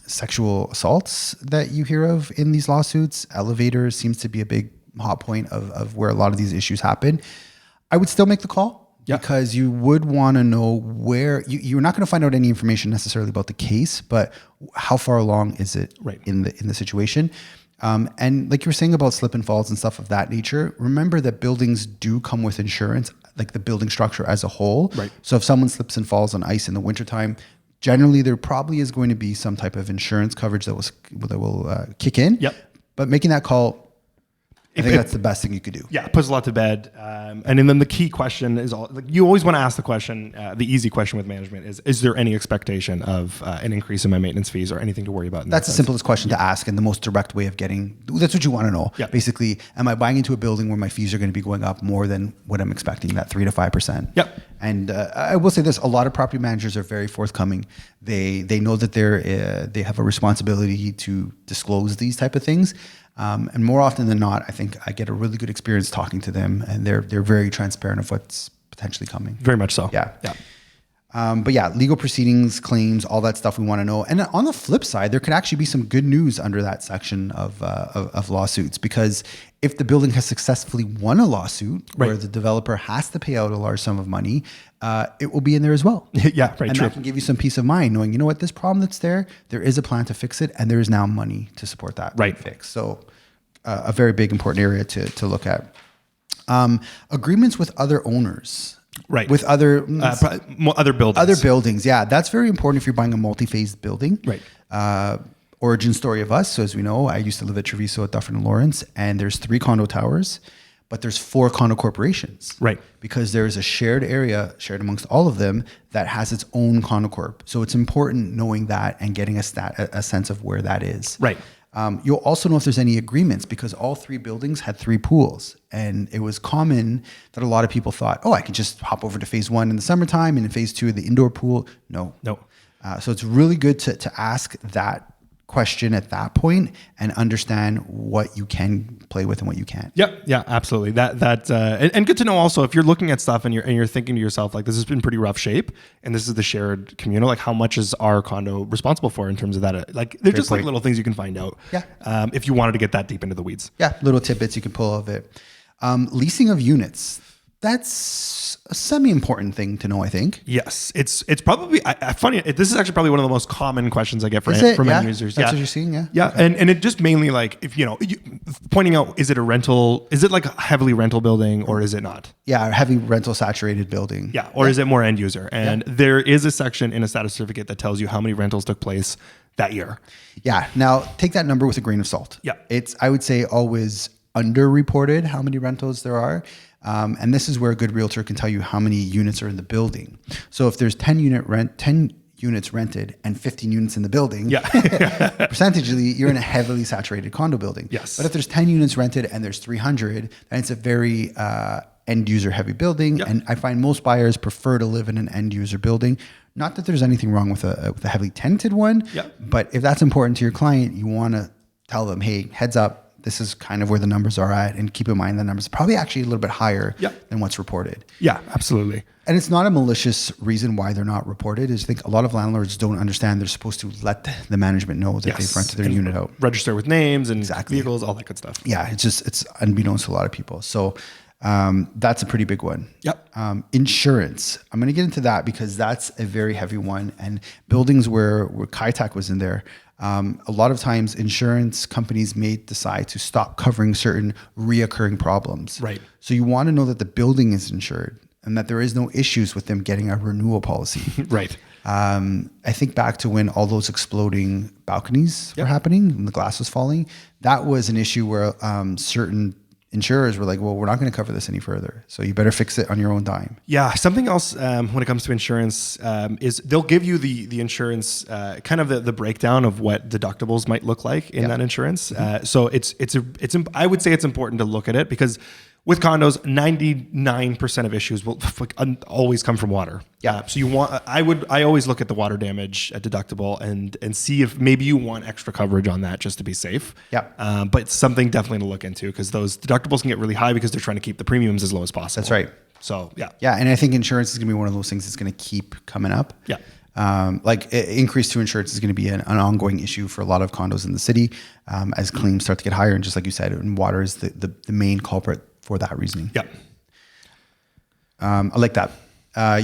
A: sexual assaults that you hear of in these lawsuits. Elevators seems to be a big hot point of where a lot of these issues happen. I would still make the call. Yep. Because you would want to know where you're not going to find out any information necessarily about the case, but how far along is it in the situation? And like you were saying about slip and falls and stuff of that nature, remember that buildings do come with insurance, like the building structure as a whole.
B: Right.
A: So if someone slips and falls on ice in the wintertime, generally there probably is going to be some type of insurance coverage that will kick in.
B: Yep.
A: But making that call, I think that's the best thing you could do.
B: Yeah, it puts a lot to bed. And then the key question is, you always want to ask the question, the easy question with management is there any expectation of an increase in my maintenance fees or anything to worry about?
A: That's the simplest question to ask, and the most direct way of that's what you want to know.
B: Yeah.
A: Basically, am I buying into a building where my fees are going to be going up more than what I'm expecting, that 3 to 5%?
B: Yep.
A: And I will say this, a lot of property managers are very forthcoming. They know that they have a responsibility to disclose these type of things. And more often than not, I think I get a really good experience talking to them, and they're very transparent of what's potentially coming.
B: Very much so.
A: Yeah.
B: Yeah.
A: But yeah, legal proceedings, claims, all that stuff we want to know. And on the flip side, there could actually be some good news under that section of lawsuits, because if the building has successfully won a lawsuit where the developer has to pay out a large sum of money, it will be in there as well.
B: Yeah, right.
A: And
B: True.
A: that can give you some peace of mind knowing, what, this problem that's there is a plan to fix it, and there is now money to support that fix. So a very big, important area to look at. Agreements with other owners.
B: Right.
A: With other
B: buildings.
A: Other buildings, yeah. That's very important if you're buying a multi-phase building.
B: Right.
A: origin story of us. So as we know, I used to live at Treviso at Dufferin and Lawrence, and there's 3 condo towers, but there's 4 condo corporations.
B: Right.
A: Because there's a shared area, shared amongst all of them, that has its own condo corp. So it's important knowing that and getting a sense of where that is.
B: Right.
A: You'll also know if there's any agreements, because all 3 buildings had 3 pools. And it was common that a lot of people thought, oh, I can just hop over to phase 1 in the summertime and in phase 2, the indoor pool. No. So it's really good to ask that question at that point and understand what you can play with and what you can't.
B: Yeah, absolutely. And good to know also, if you're looking at stuff and you're thinking to yourself, like, this has been pretty rough shape and this is the shared communal, like, how much is our condo responsible for in terms of that? Like, they're just like little things you can find out.
A: Yeah.
B: If you wanted to get that deep into the weeds.
A: Yeah, little tidbits you can pull of it. Leasing of units. That's a semi-important thing to know, I think.
B: Yes, it's probably funny. This is actually probably one of the most common questions I get from end users.
A: That's what you're seeing, yeah.
B: Yeah,
A: Okay.
B: and it just mainly, like, if pointing out, is it a rental? Is it like a heavily rental building or is it not?
A: Yeah, a heavy rental saturated building.
B: Yeah, or is it more end user? And there is a section in a status certificate that tells you how many rentals took place that year.
A: Yeah. Now take that number with a grain of salt.
B: Yeah,
A: it's, I would say, always underreported how many rentals there are. And this is where a good realtor can tell you how many units are in the building. So if there's 10 units rented and 15 units in the building, percentagely, you're in a heavily saturated condo building.
B: Yes.
A: But if there's 10 units rented and there's 300, then it's a very end user heavy building.
B: Yep.
A: And I find most buyers prefer to live in an end user building. Not that there's anything wrong with a heavily tenanted one, but if that's important to your client, you want to tell them, hey, heads up, this is kind of where the numbers are at, and keep in mind the numbers are probably actually a little bit higher than what's reported.
B: Yeah, absolutely.
A: And it's not a malicious reason why they're not reported. I think a lot of landlords don't understand they're supposed to let the management know that they've rented their unit out.
B: Register with names and vehicles, all that good stuff.
A: Yeah, it's unbeknownst to a lot of people. So that's a pretty big one.
B: Yep.
A: Insurance. I'm going to get into that because that's a very heavy one. And buildings where Kaitak was in there, a lot of times insurance companies may decide to stop covering certain reoccurring problems.
B: Right.
A: So you want to know that the building is insured and that there is no issues with them getting a renewal policy.
B: Right.
A: I think back to when all those exploding balconies were happening and the glass was falling. That was an issue where certain insurers were like, well, we're not going to cover this any further. So you better fix it on your own dime.
B: Yeah. Something else when it comes to insurance is they'll give you the insurance, kind of the breakdown of what deductibles might look like in that insurance. So I would say it's important to look at it because with condos, 99% of issues will always come from water. Yeah. So I always look at the water damage deductible and see if maybe you want extra coverage on that just to be safe.
A: Yeah.
B: But it's something definitely to look into because those deductibles can get really high because they're trying to keep the premiums as low as possible.
A: That's right.
B: So yeah.
A: Yeah. And I think insurance is going to be one of those things that's going to keep coming up.
B: Yeah.
A: Increase to insurance is going to be an ongoing issue for a lot of condos in the city as claims start to get higher. And just like you said, and water is the main culprit for that reasoning.
B: Yeah.
A: I like that.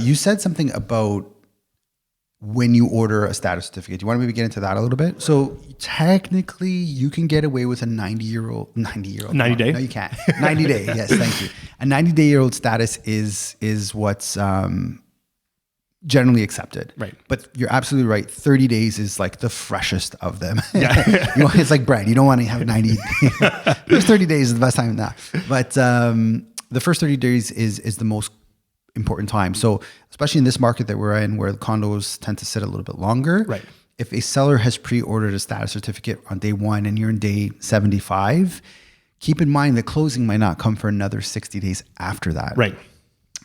A: You said something about when you order a status certificate. Do you want to maybe get into that a little bit? So technically you can get away with a 90 day. No, you can't. 90 day. Yes. Thank you. A 90-day-old status is what's, generally accepted.
B: Right.
A: But you're absolutely right. 30 days is like the freshest of them. Yeah. It's like bread. You don't want to have 90. First 30 days is the best time now. But the first 30 days is the most important time. So especially in this market that we're in where the condos tend to sit a little bit longer.
B: Right.
A: If a seller has pre-ordered a status certificate on day 1 and you're in day 75, keep in mind that closing might not come for another 60 days after that.
B: Right.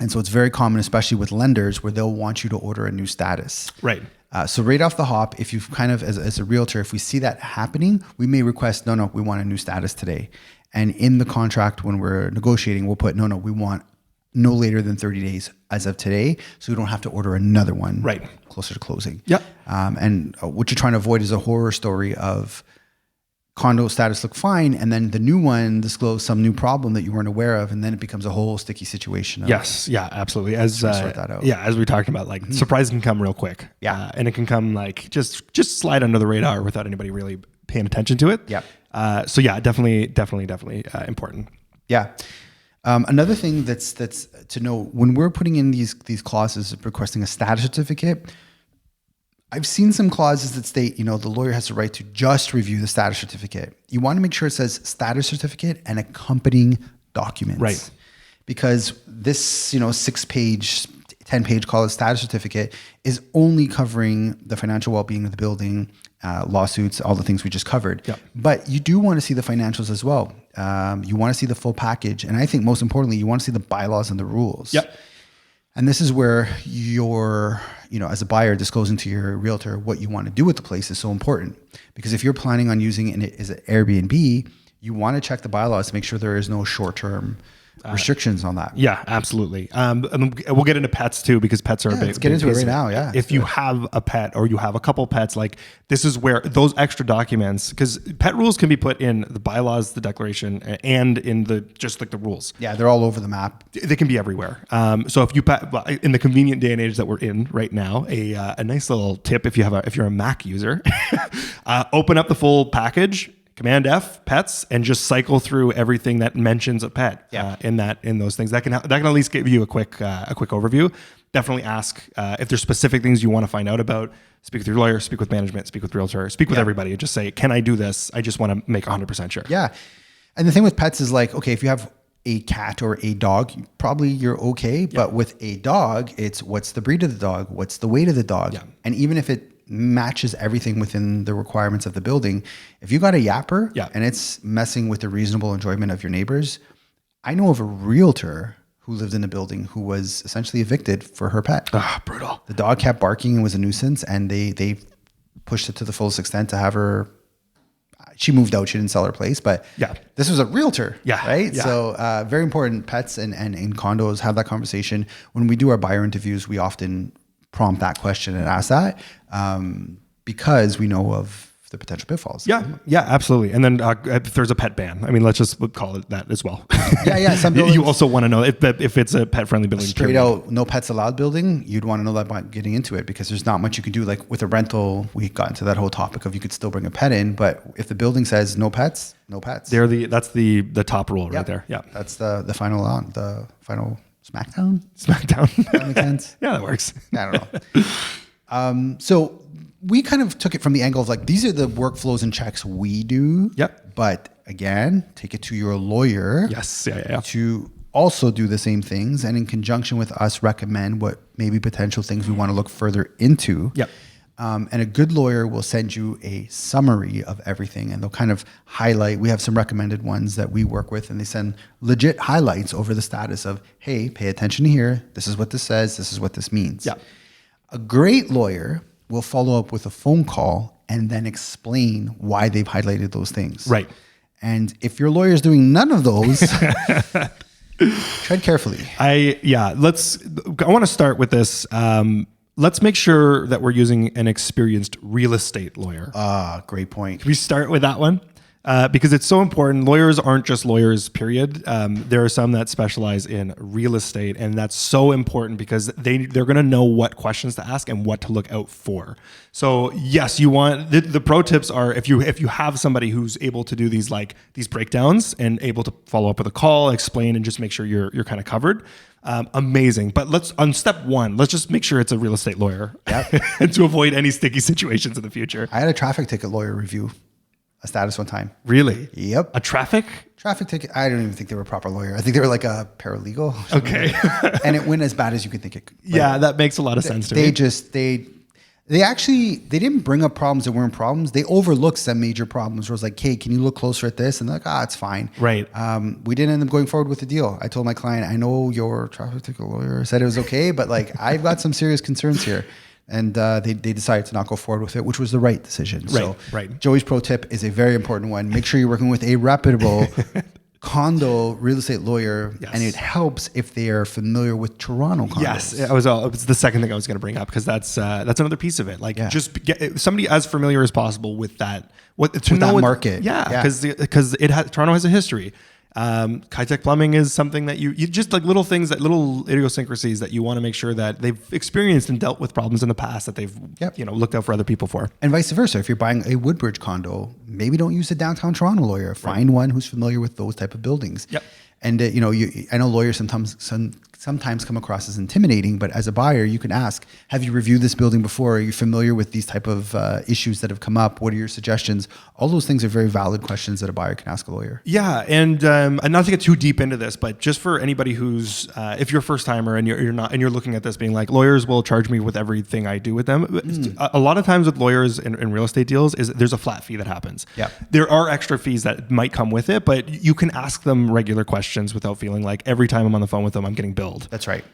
A: And so it's very common, especially with lenders, where they'll want you to order a new status.
B: Right.
A: So right off the hop, if you've kind of, as a realtor, if we see that happening, we may request, no, we want a new status today. And in the contract, when we're negotiating, we'll put, no, we want no later than 30 days as of today. So we don't have to order another one closer to closing.
B: Yep.
A: And what you're trying to avoid is a horror story of condo status look fine, and then the new one disclose some new problem that you weren't aware of, and then it becomes a whole sticky situation.
B: Yes, yeah, absolutely. As
A: sort that out.
B: Yeah, as we talked about, like surprise can come real quick.
A: Yeah,
B: and it can come like just slide under the radar without anybody really paying attention to it.
A: Yeah.
B: So yeah, definitely important.
A: Yeah. Another thing that's to know when we're putting in these clauses of requesting a status certificate, I've seen some clauses that state, the lawyer has the right to just review the status certificate. You want to make sure it says status certificate and accompanying documents.
B: Right.
A: Because this, 6-page, 10-page call it status certificate is only covering the financial well-being of the building, lawsuits, all the things we just covered.
B: Yep. But
A: you do want to see the financials as well. You want to see the full package. And I think most importantly, you want to see the bylaws and the rules.
B: Yep.
A: And this is where your, as a buyer, disclosing to your realtor what you want to do with the place is so important. Because if you're planning on using it as an Airbnb, you want to check the bylaws to make sure there is no short-term restrictions on that.
B: Yeah, absolutely. And we'll get into pets too, because pets are a big.
A: Let's get into it right now. Yeah.
B: If you have a pet or you have a couple pets, like this is where those extra documents, because pet rules can be put in the bylaws, the declaration, and in the rules.
A: Yeah, they're all over the map.
B: They can be everywhere. So if you in the convenient day and age that we're in right now, a nice little tip if you're a Mac user, open up the full package. Command F pets and just cycle through everything that mentions a pet in those things. That can at least give you a quick overview. Definitely ask if there's specific things you want to find out about. Speak with your lawyer, speak with management, speak with realtor, speak with everybody, and just say, can I do this? I just want to make 100% sure.
A: Yeah. And the thing with pets is like, okay, if you have a cat or a dog, probably you're okay. Yeah. But with a dog, it's what's the breed of the dog? What's the weight of the dog? Yeah. And even if it matches everything within the requirements of the building. If you got a yapper and it's messing with the reasonable enjoyment of your neighbors, I know of a realtor who lived in a building who was essentially evicted for her pet.
B: Brutal.
A: The dog kept barking and was a nuisance, and they pushed it to the fullest extent to have her. She moved out. She didn't sell her place, but this was a realtor, right? Yeah. So very important. Pets and in condos, have that conversation. When we do our buyer interviews, we often prompt that question and ask that because we know of the potential pitfalls.
B: Yeah, absolutely. And then if there's a pet ban, I mean, let's just call it that as well.
A: Some buildings,
B: you also want to know if it's a pet-friendly building.
A: Straight out, no pets allowed building, you'd want to know that by getting into it because there's not much you can do. Like with a rental, we got into that whole topic of you could still bring a pet in, but if the building says no pets, no pets.
B: That's the top rule right there. Yeah,
A: that's the final Smackdown?
B: That
A: makes sense?
B: Yeah, that works.
A: I don't know. So we kind of took it from the angle of like, these are the workflows and checks we do.
B: Yep.
A: But again, take it to your lawyer.
B: Yes. Yeah.
A: To also do the same things and in conjunction with us recommend what maybe potential things we want to look further into.
B: Yep.
A: And a good lawyer will send you a summary of everything and they'll kind of highlight. We have some recommended ones that we work with and they send legit highlights over the status of, hey, pay attention here. This is what this says. This is what this means.
B: Yeah.
A: A great lawyer will follow up with a phone call and then explain why they've highlighted those things.
B: Right.
A: And if your lawyer is doing none of those, tread carefully.
B: I want to start with this. Let's make sure that we're using an experienced real estate lawyer.
A: Great point.
B: Can we start with that one? Because it's so important. Lawyers aren't just lawyers, period. There are some that specialize in real estate, and that's so important because they're going to know what questions to ask and what to look out for. So yes, you want the pro tips are if you have somebody who's able to do these breakdowns and able to follow up with a call, explain, and just make sure you're kind of covered. Amazing. But on step one, let's just make sure it's a real estate lawyer and to avoid any sticky situations in the future.
A: I had a traffic ticket lawyer review a status one time.
B: Really?
A: Yep.
B: A traffic
A: ticket. I don't even think they were a proper lawyer. I think they were like a paralegal.
B: Okay.
A: And it went as bad as you could think it could.
B: Yeah, that makes a lot of sense to me.
A: They didn't bring up problems that weren't problems. They overlooked some major problems where it was like, hey, can you look closer at this? And they're like, it's fine.
B: Right.
A: We didn't end up going forward with the deal. I told my client, I know your traffic ticket lawyer said it was okay, but like I've got some serious concerns here. And they decided to not go forward with it, which was the right decision.
B: Right.
A: Joey's pro tip is a very important one. Make sure you're working with a reputable condo real estate lawyer, and it helps if they are familiar with Toronto condos.
B: Yes, it's the second thing I was going to bring up because that's another piece of it. Just get somebody as familiar as possible with that.
A: Market.
B: Yeah, because Toronto has a history. Kitech plumbing is something that you just like little things, that little idiosyncrasies that you want to make sure that they've experienced and dealt with problems in the past that they've looked out for other people for.
A: And vice versa. If you're buying a Woodbridge condo, maybe don't use a downtown Toronto lawyer. Find one who's familiar with those type of buildings.
B: Yep.
A: And I know lawyers sometimes come across as intimidating, but as a buyer, you can ask, have you reviewed this building before? Are you familiar with these type of issues that have come up? What are your suggestions? All those things are very valid questions that a buyer can ask a lawyer.
B: Yeah, and not to get too deep into this, but just for anybody who's, if you're a first timer and you're not, and you're looking at this being like, lawyers will charge me with everything I do with them. A lot of times with lawyers in real estate deals is there's a flat fee that happens.
A: Yeah.
B: There are extra fees that might come with it, but you can ask them regular questions without feeling like every time I'm on the phone with them, I'm getting billed.
A: That's right.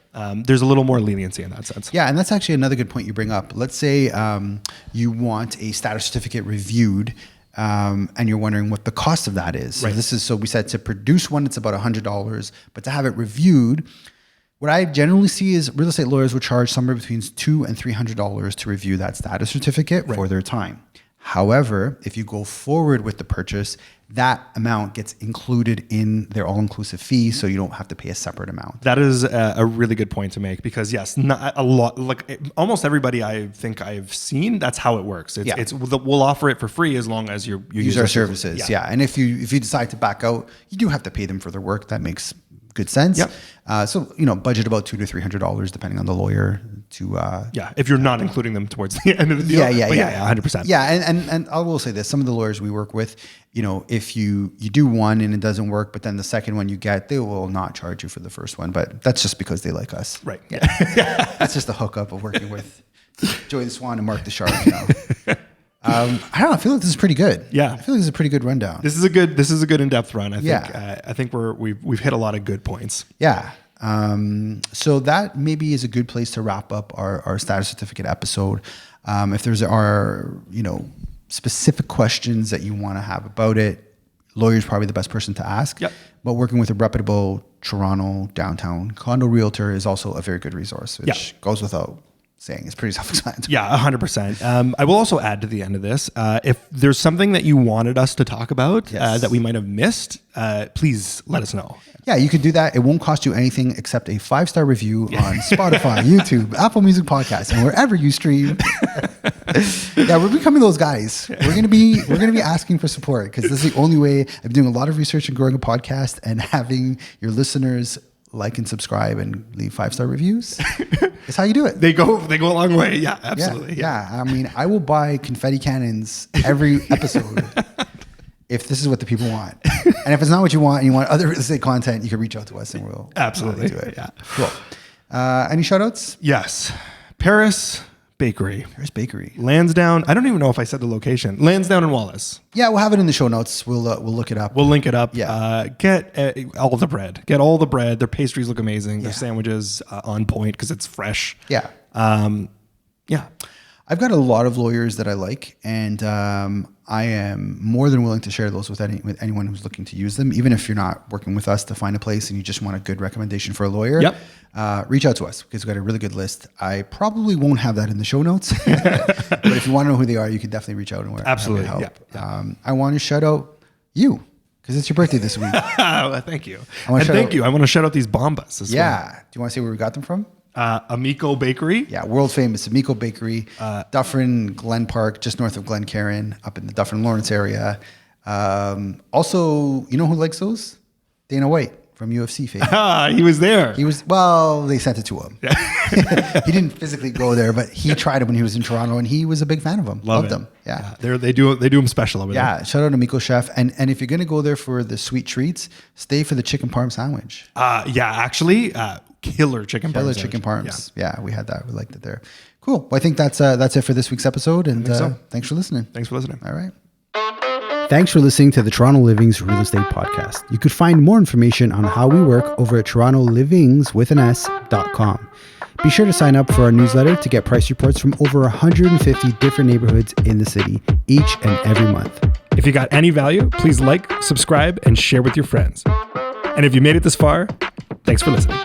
B: There's a little more leniency in that sense.
A: Yeah, and that's actually another good point you bring up. Let's say you want a status certificate reviewed, and you're wondering what the cost of that is.
B: Right.
A: So we said to produce one, it's about $100, but to have it reviewed, what I generally see is real estate lawyers will charge somewhere between $200 and $300 to review that status certificate for their time. However, if you go forward with the purchase, that amount gets included in their all-inclusive fee, so you don't have to pay a separate amount.
B: That is a really good point to make, because yes, not a lot, like almost everybody I think I've seen, that's how it works. We'll offer it for free as long as you
A: use our services. Yeah. And if you decide to back out, you do have to pay them for their work. That makes good sense.
B: Yep.
A: So budget about $200 to $300 depending on the lawyer to
B: if you're not including them towards the end of the deal.
A: Yeah,
B: 100%.
A: Yeah, and I will say this: some of the lawyers we work with, if you do one and it doesn't work, but then the second one you get, they will not charge you for the first one. But that's just because they like us,
B: right?
A: Yeah, that's just the hookup of working with Joey the Swan and Mark the Shark. I don't know. I feel like this is pretty good.
B: Yeah,
A: I feel like this is a pretty good rundown.
B: This is a good in-depth run. I think we've hit a lot of good points.
A: Yeah. So that maybe is a good place to wrap up our status certificate episode. If there's specific questions that you want to have about it, lawyer's probably the best person to ask.
B: Yep.
A: But working with a reputable Toronto downtown condo realtor is also a very good resource, which goes without saying. It's pretty self-explanatory.
B: Yeah, 100%. I will also add to the end of this, if there's something that you wanted us to talk about that we might have missed, please let us know.
A: Yeah, you can do that. It won't cost you anything except a 5-star review on Spotify, YouTube, Apple Music Podcasts, and wherever you stream. Yeah, we're becoming those guys. We're gonna be asking for support, because this is the only way. I've been doing a lot of research and growing a podcast, and having your listeners like and subscribe and leave 5-star reviews. It's how you do it.
B: They go a long way. Yeah, absolutely.
A: Yeah. I mean, I will buy confetti cannons every episode if this is what the people want. And if it's not what you want and you want other real estate content, you can reach out to us and we'll
B: absolutely
A: do it.
B: Yeah.
A: Cool. Any shout outs?
B: Yes. Paris Bakery.
A: Paris Bakery.
B: Lansdowne. I don't even know if I said the location. Lansdowne and Wallace.
A: Yeah, we'll have it in the show notes. We'll look it up.
B: We'll link it up.
A: Yeah.
B: Get all the bread. Get all the bread. Their pastries look amazing. Their sandwiches on point because it's fresh.
A: Yeah.
B: Yeah.
A: I've got a lot of lawyers that I like, and I am more than willing to share those with anyone who's looking to use them. Even if you're not working with us to find a place and you just want a good recommendation for a lawyer, reach out to us, because we've got a really good list. I probably won't have that in the show notes, but if you want to know who they are, you can definitely reach out and we're happy to help. Yeah. I want to shout out you, because it's your birthday this week.
B: Well, thank you.
A: I want
B: to shout out these bombas as well.
A: Do you want to say where we got them from?
B: Amico Bakery.
A: Yeah, world famous Amico Bakery, Dufferin, Glen Park, just north of Glencairn, up in the Dufferin Lawrence area. Also, you know who likes those? Dana White from UFC fame.
B: He was there.
A: They sent it to him. He didn't physically go there, but he tried it when he was in Toronto, and he was a big fan of them. Loved them. Yeah.
B: They do them special over there.
A: Yeah, shout out to Amico Chef. And if you're going to go there for the sweet treats, stay for the chicken parm sandwich.
B: Actually, killer chicken parm.
A: Chicken parms. Yeah, we had that. We liked it there. Cool. Well, I think that's it for this week's episode. And thanks for listening. All right. Thanks for listening to the Toronto Livings Real Estate Podcast. You could find more information on how we work over at TorontoLivings.com. Be sure to sign up for our newsletter to get price reports from over 150 different neighborhoods in the city each and every month.
B: If you got any value, please like, subscribe, and share with your friends. And if you made it this far, thanks for listening.